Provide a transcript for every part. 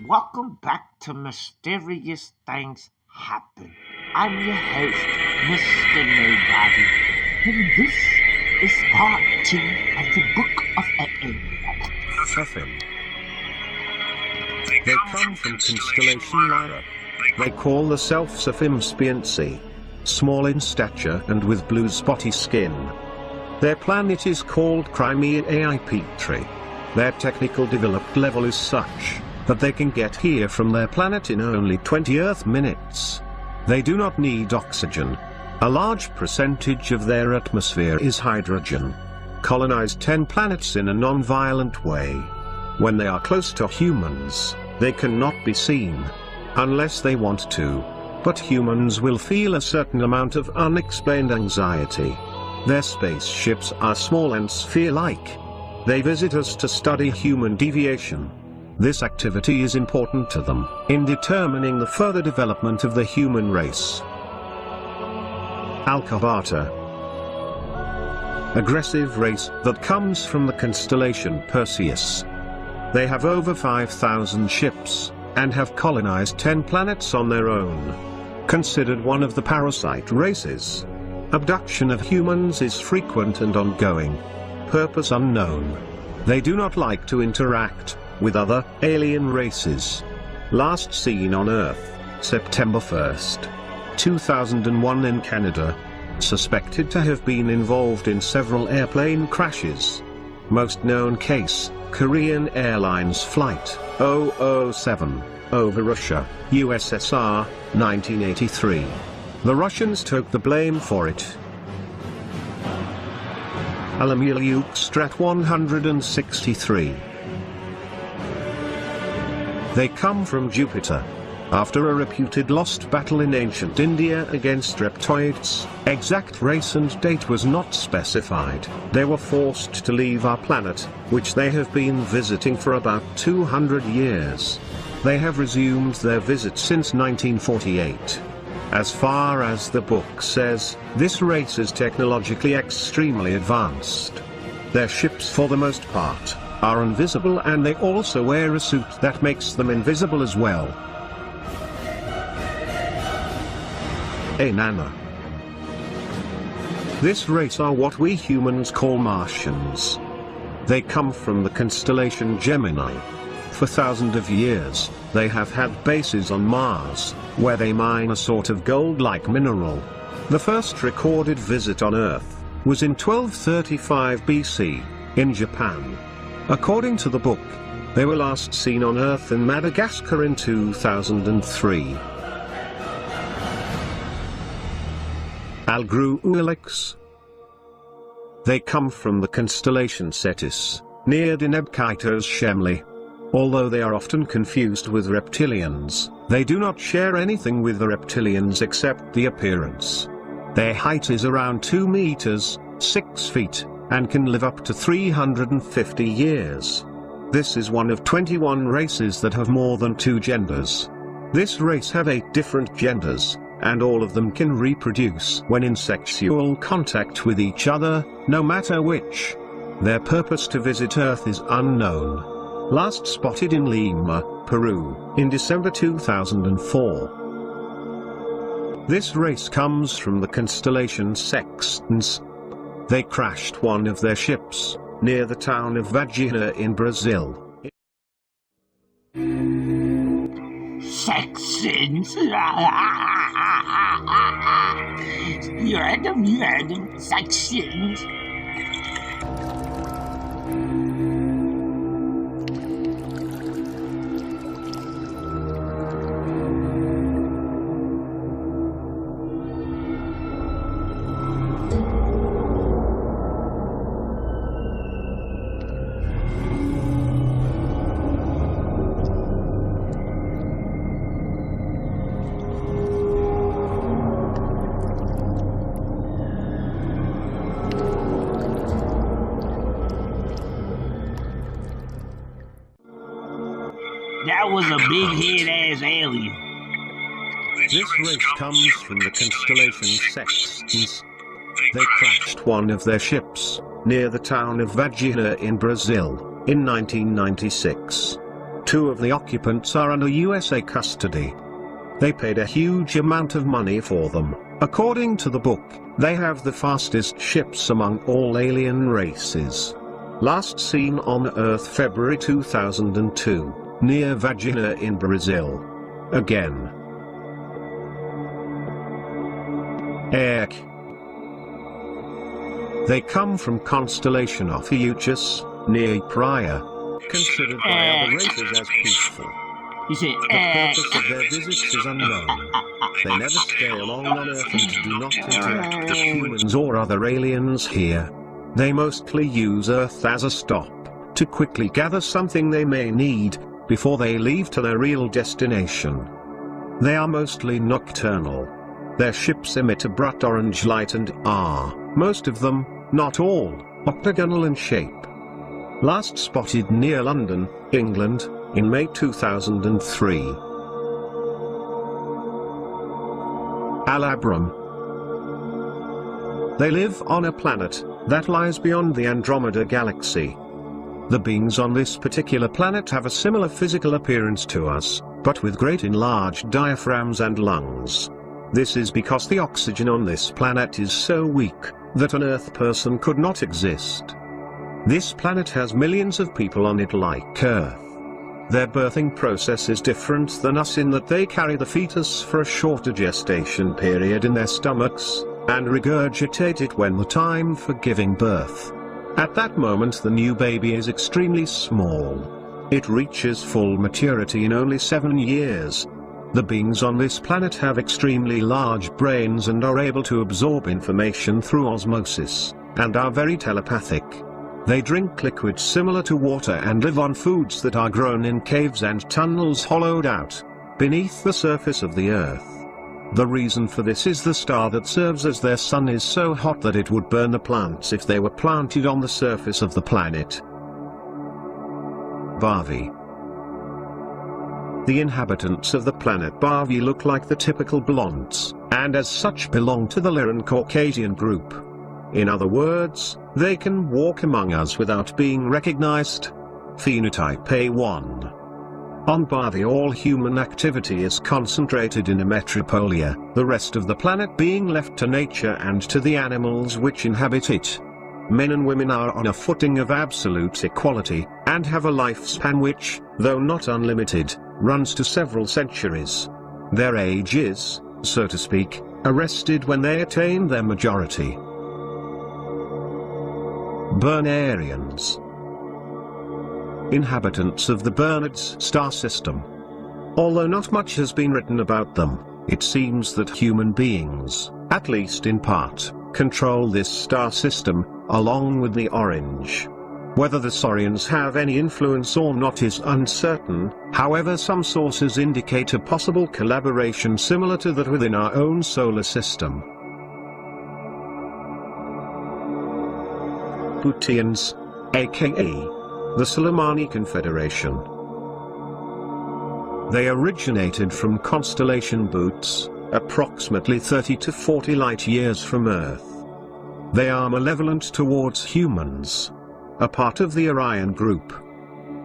Welcome back to Mysterious Things Happen. I'm your host, Mr. Nobody, and this is part 2 of the Book of Sufim. They come from constellation Lyra. They call themselves Sufim Spiancy, small in stature and with blue spotty skin. Their planet is called Crimea Petri. Their technical developed level is such that they can get here from their planet in only 20 Earth minutes. They do not need oxygen. A large percentage of their atmosphere is hydrogen. Colonize 10 planets in a non-violent way. When they are close to humans, they cannot be seen, unless they want to. But humans will feel a certain amount of unexplained anxiety. Their spaceships are small and sphere-like. They visit us to study human deviation. This activity is important to them in determining the further development of the human race. Alcabata. Aggressive race that comes from the constellation Perseus. They have over 5,000 ships, and have colonized 10 planets on their own. Considered one of the parasite races. Abduction of humans is frequent and ongoing. Purpose unknown. They do not like to interact with other alien races. Last seen on Earth, September 1st, 2001 in Canada. Suspected to have been involved in several airplane crashes. Most known case, Korean Airlines Flight 007, over Russia, USSR, 1983. The Russians took the blame for it. Alamiliuk Strat 163. They come from Jupiter. After a reputed lost battle in ancient India against reptoids, exact race and date was not specified. They were forced to leave our planet, which they have been visiting for about 200 years. They have resumed their visit since 1948. As far as the book says, this race is technologically extremely advanced. Their ships for the most part are invisible, and they also wear a suit that makes them invisible as well. Nana. This race are what we humans call Martians. They come from the constellation Gemini. For thousands of years, they have had bases on Mars, where they mine a sort of gold-like mineral. The first recorded visit on Earth was in 1235 BC, in Japan. According to the book, they were last seen on Earth in Madagascar in 2003. Algurulix. They come from the constellation Cetus, near Deneb Kaito's Shemli. Although they are often confused with reptilians, they do not share anything with the reptilians except the appearance. Their height is around 2 meters, 6 feet, and can live up to 350 years. This is one of 21 races that have more than 2 genders. This race have 8 different genders, and all of them can reproduce when in sexual contact with each other, no matter which. Their purpose to visit Earth is unknown. Last spotted in Lima, Peru, in December 2004. This race comes from the constellation Sextans. They crashed one of their ships, near the town of Varginha in Brazil. Sections. You heard them, sections. That was a big-head-ass alien. This race comes from the constellation Sextans. They crashed one of their ships, near the town of Varginha in Brazil, in 1996. 2 of the occupants are under USA custody. They paid a huge amount of money for them. According to the book, they have the fastest ships among all alien races. Last seen on Earth February 2002, near Varginha in Brazil. Again. Eck. They come from constellation Ophiuchus, near Praia, considered by other races as peaceful. You say, The purpose of their visits is unknown. They never stay long on Earth and do not interact with humans or other aliens here. They mostly use Earth as a stop, to quickly gather something they may need, before they leave to their real destination. They are mostly nocturnal. Their ships emit a bright orange light and are, most of them, not all, octagonal in shape. Last spotted near London, England, in May 2003. Alabram. They live on a planet that lies beyond the Andromeda Galaxy. The beings on this particular planet have a similar physical appearance to us, but with great enlarged diaphragms and lungs. This is because the oxygen on this planet is so weak that an Earth person could not exist. This planet has millions of people on it like Earth. Their birthing process is different than us in that they carry the fetus for a shorter gestation period in their stomachs, and regurgitate it when the time for giving birth. At that moment the new baby is extremely small. It reaches full maturity in only 7 years. The beings on this planet have extremely large brains and are able to absorb information through osmosis, and are very telepathic. They drink liquids similar to water and live on foods that are grown in caves and tunnels hollowed out beneath the surface of the Earth. The reason for this is the star that serves as their sun is so hot that it would burn the plants if they were planted on the surface of the planet. Bavi. The inhabitants of the planet Bavi look like the typical blondes, and as such belong to the Lyran Caucasian group. In other words, they can walk among us without being recognized. Phenotype A1. On Bavi all human activity is concentrated in a metropolia, the rest of the planet being left to nature and to the animals which inhabit it. Men and women are on a footing of absolute equality, and have a lifespan which, though not unlimited, runs to several centuries. Their age is, so to speak, arrested when they attain their majority. Bernarians. Inhabitants of the Bernards star system. Although not much has been written about them, it seems that human beings, at least in part, control this star system, along with the Orange. Whether the Saurians have any influence or not is uncertain, however some sources indicate a possible collaboration similar to that within our own solar system. Bootians, aka the Soleimani Confederation. They originated from constellation Boots, approximately 30 to 40 light-years from Earth. They are malevolent towards humans. A part of the Orion group.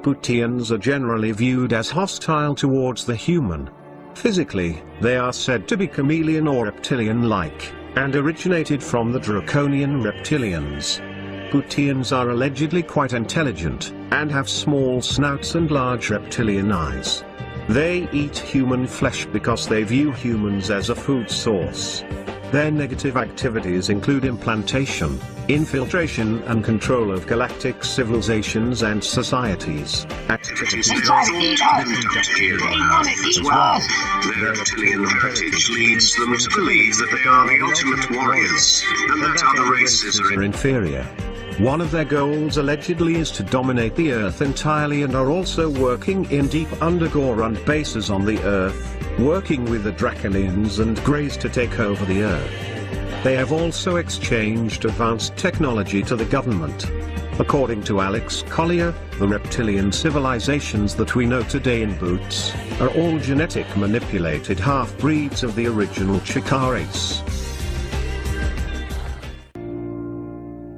Bootians are generally viewed as hostile towards the human. Physically, they are said to be chameleon or reptilian-like, and originated from the draconian reptilians. Bootians are allegedly quite intelligent, and have small snouts and large reptilian eyes. They eat human flesh because they view humans as a food source. Their negative activities include implantation, infiltration and control of galactic civilizations and societies. Activities as well. Their reptilian heritage leads them to believe that they are the ultimate warriors, and that other races are inferior. One of their goals allegedly is to dominate the Earth entirely, and are also working in deep underground bases on the Earth, working with the Draconians and Greys to take over the Earth. They have also exchanged advanced technology to the government. According to Alex Collier, the reptilian civilizations that we know today in Boots are all genetic manipulated half-breeds of the original Chika race.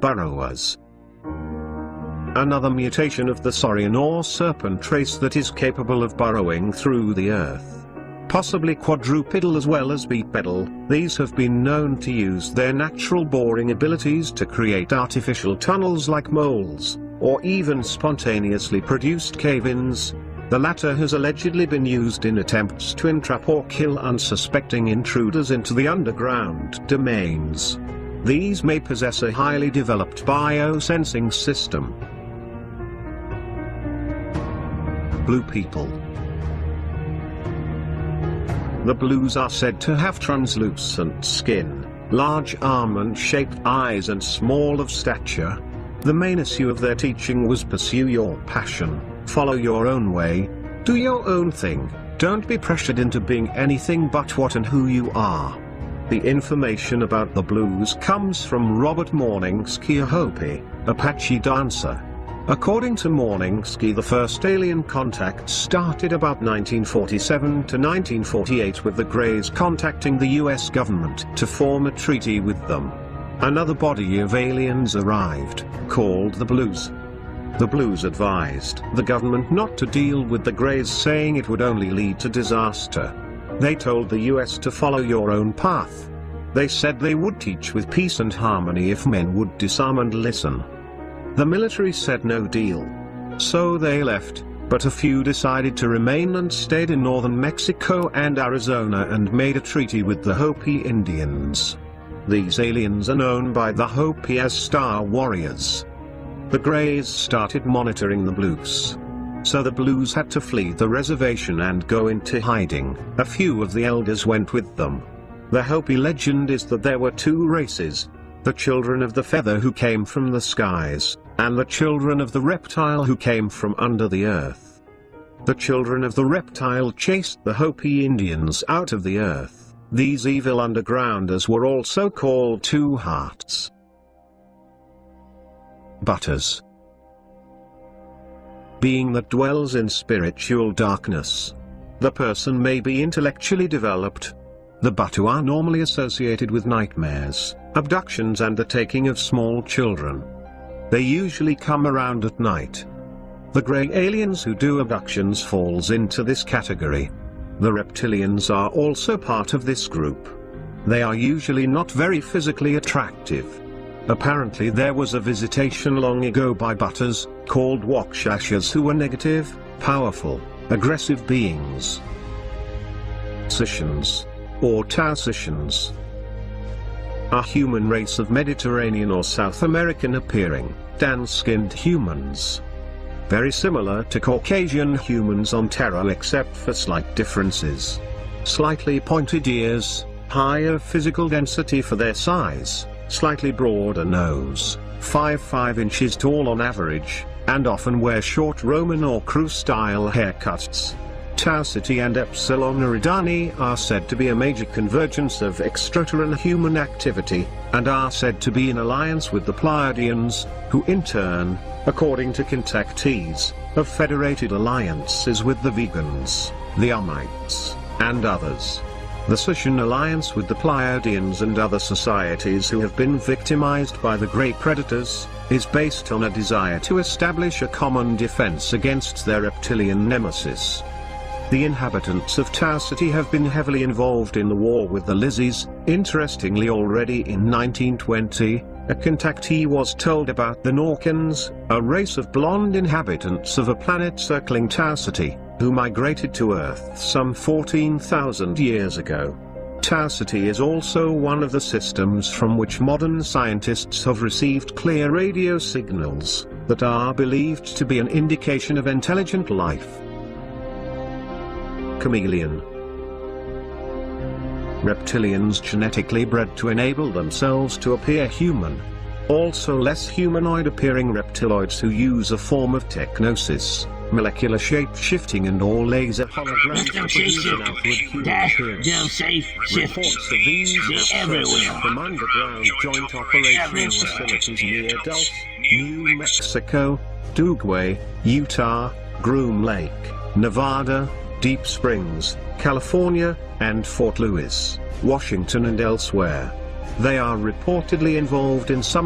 Burrowers. another mutation of the saurian or serpent race that is capable of burrowing through the earth. Possibly quadrupedal as well as bipedal, these have been known to use their natural boring abilities to create artificial tunnels like moles, or even spontaneously produced cave-ins. The latter has allegedly been used in attempts to entrap or kill unsuspecting intruders into the underground domains. These may possess a highly developed biosensing system. Blue people. The blues are said to have translucent skin, large almond-shaped eyes and small of stature. The main issue of their teaching was pursue your passion, follow your own way, do your own thing, don't be pressured into being anything but what and who you are. The information about the blues comes from Robert Morningsky, a Hopi, Apache dancer. According to Morningsky, the first alien contact started about 1947 to 1948 with the Greys contacting the US government to form a treaty with them. Another body of aliens arrived, called the Blues. The Blues advised the government not to deal with the Greys, saying it would only lead to disaster. They told the US to follow your own path. They said they would teach with peace and harmony if men would disarm and listen. The military said no deal. So they left, but a few decided to remain and stayed in northern Mexico and Arizona and made a treaty with the Hopi Indians. These aliens are known by the Hopi as Star Warriors. The Greys started monitoring the Blues. So the Blues had to flee the reservation and go into hiding. A few of the elders went with them. The Hopi legend is that there were two races: the children of the feather who came from the skies, and the children of the reptile who came from under the earth. The children of the reptile chased the Hopi Indians out of the earth. These evil undergrounders were also called Two Hearts. Butters. Being that dwells in spiritual darkness. The person may be intellectually developed. The Batu are normally associated with nightmares, abductions and the taking of small children. They usually come around at night. The grey aliens who do abductions falls into this category. The reptilians are also part of this group. They are usually not very physically attractive. Apparently there was a visitation long ago by Butters, called Wakshashas, who were negative, powerful, aggressive beings. Scythians, or Tausicians, a human race of Mediterranean or South American appearing, tan-skinned humans. Very similar to Caucasian humans on Terra except for slight differences. Slightly pointed ears, higher physical density for their size, slightly broader nose, 5 inches tall on average, and often wear short Roman or Crew-style haircuts. Tau Ceti and Epsilon Eridani are said to be a major convergence of extraterrestrial human activity, and are said to be in alliance with the Pleiadians, who in turn, according to contactees, have federated alliances with the Vegans, the Umites, and others. The Scythian alliance with the Pleiadians and other societies who have been victimized by the Grey Predators, is based on a desire to establish a common defense against their reptilian nemesis. The inhabitants of Tau Ceti have been heavily involved in the war with the Lizzies. Interestingly, already in 1920, a contactee was told about the Norkans, a race of blonde inhabitants of a planet circling Tau Ceti, who migrated to Earth some 14,000 years ago. Tau Ceti is also one of the systems from which modern scientists have received clear radio signals, that are believed to be an indication of intelligent life. Chameleon. Reptilians genetically bred to enable themselves to appear human. Also less humanoid appearing reptiloids who use a form of technosis, molecular shape-shifting and or laser holograms to produce an outward human appearance. Reports of these have surfaced from underground joint operational facilities near Dulce, New Mexico, Dugway, Utah, Groom Lake, Nevada, Deep Springs, California, and Fort Lewis, Washington and elsewhere. They are reportedly involved in some